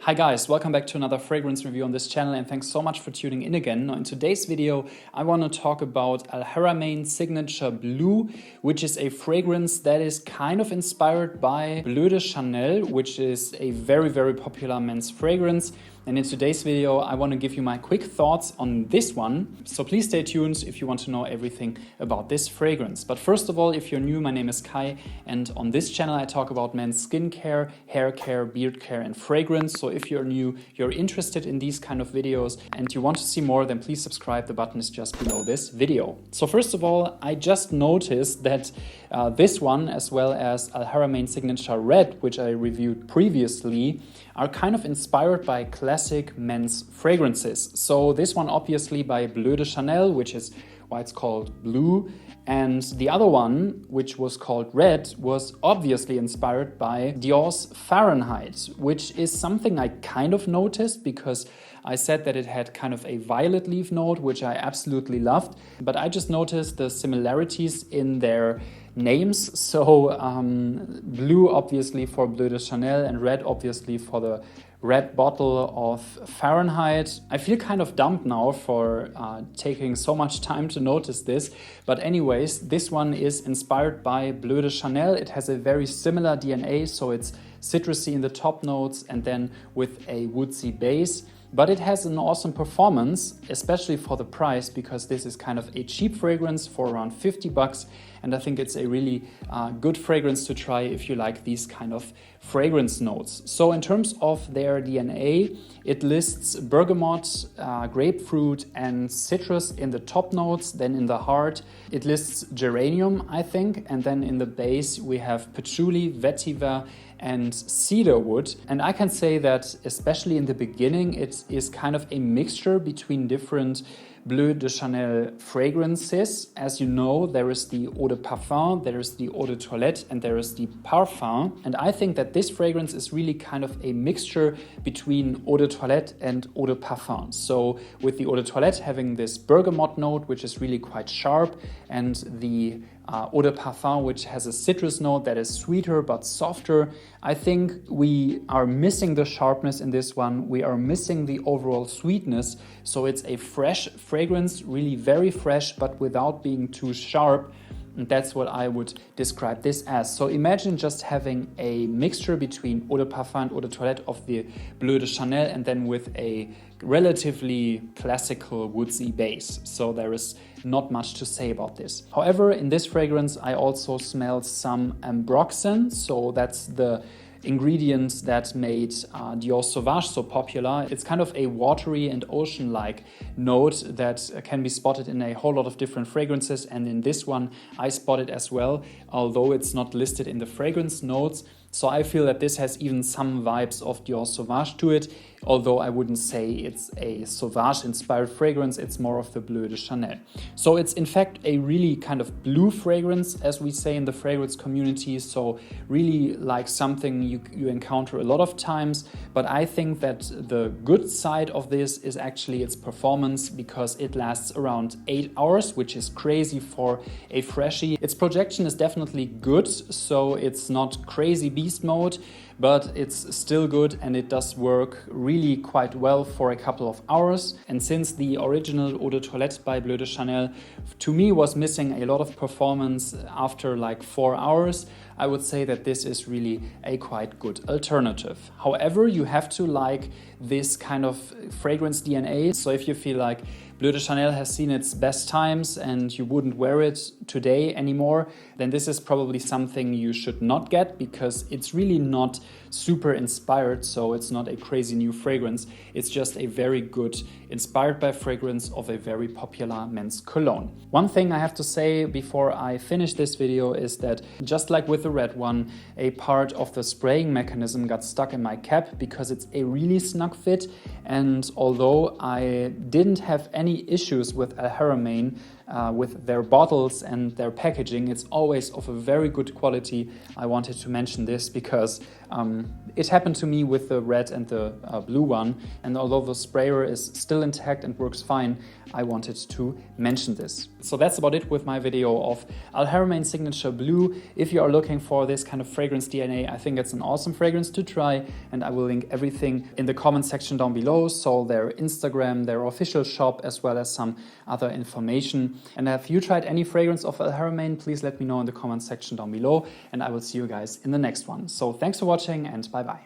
Hi guys, welcome back to another fragrance review on this channel and thanks so much for tuning in again. Now in today's video I want to talk about HARAMAIN Signature Bleu, which is a fragrance that is kind of inspired by Bleu de Chanel, which is a very popular men's fragrance. And in today's video I want to give you my quick thoughts on this one, so please stay tuned if you want to know everything about this fragrance. But first of all, if you're new, my name is Kai and on this channel I talk about men's skincare, hair care, beard care and fragrance. So if you're new, you're interested in these kind of videos and you want to see more, then please subscribe. The button is just below this video. So first of all, I just noticed that this one, as well as HARAMAIN Signature Red, which I reviewed previously, are kind of inspired by classic men's fragrances. So this one obviously by Bleu de Chanel, which is why it's called Blue, and the other one, which was called Red, was obviously inspired by Dior's Fahrenheit, which is something I kind of noticed because I said that it had kind of a violet leaf note, which I absolutely loved, but I just noticed the similarities in their names. So blue obviously for Bleu de Chanel and red obviously for the red bottle of Fahrenheit. I feel kind of dumb now for taking so much time to notice this, but anyways, this one is inspired by Bleu de Chanel. It has a very similar DNA, so it's citrusy in the top notes and then with a woodsy base. But it has an awesome performance, especially for the price, because this is kind of a cheap fragrance for around 50 bucks. And I think it's a really good fragrance to try if you like these kind of fragrance notes. So in terms of their DNA, it lists bergamot, grapefruit and citrus in the top notes. Then in the heart, it lists geranium, I think. And then in the base, we have patchouli, vetiver, and cedarwood. And I can say that especially in the beginning, it is kind of a mixture between different Bleu de Chanel fragrances. As you know, there is the eau de parfum, there is the eau de toilette, and there is the parfum. And I think that this fragrance is really kind of a mixture between eau de toilette and eau de parfum. So with the eau de toilette having this bergamot note, which is really quite sharp, and the eau de parfum, which has a citrus note that is sweeter but softer. I think we are missing the sharpness in this one. We are missing the overall sweetness. So it's a fresh fragrance, really very fresh, but without being too sharp. And that's what I would describe this as. So imagine just having a mixture between eau de parfum and eau de toilette of the Bleu de Chanel and then with a relatively classical woodsy base. So there is not much to say about this. However, in this fragrance, I also smell some ambroxan. So that's the ingredients that made Dior Sauvage so popular. It's kind of a watery and ocean-like note that can be spotted in a whole lot of different fragrances, and in this one I spot it as well, although it's not listed in the fragrance notes. So I feel that this has even some vibes of Dior Sauvage to it, although I wouldn't say it's a Sauvage-inspired fragrance, it's more of the Bleu de Chanel. So it's in fact a really kind of blue fragrance, as we say in the fragrance community, so really like something you encounter a lot of times. But I think that the good side of this is actually its performance, because it lasts around 8 hours, which is crazy for a freshie. Its projection is definitely good, so it's not crazy beast mode, but it's still good and it does work really quite well for a couple of hours. And since the original Eau de Toilette by Bleu de Chanel to me was missing a lot of performance after like 4 hours, I would say that this is really a quite good alternative. However, you have to like this kind of fragrance DNA. So if you feel like Bleu de Chanel has seen its best times and you wouldn't wear it today anymore, then this is probably something you should not get, because it's really not super inspired, so it's not a crazy new fragrance. It's just a very good inspired by fragrance of a very popular men's cologne. One thing I have to say before I finish this video is that just like with the red one, a part of the spraying mechanism got stuck in my cap because it's a really snug fit, and although I didn't have any issues with HARAMAIN with their bottles and their packaging. It's always of a very good quality. I wanted to mention this because it happened to me with the red and the blue one, and although the sprayer is still intact and works fine, I wanted to mention this. So that's about it with my video of HARAMAIN Signature Bleu. If you are looking for this kind of fragrance DNA, I think it's an awesome fragrance to try, and I will link everything in the comment section down below, so their Instagram, their official shop, as well as some other information. And have you tried any fragrance of HARAMAIN? Please let me know in the comment section down below, and I will see you guys in the next one. So thanks for watching, and bye bye.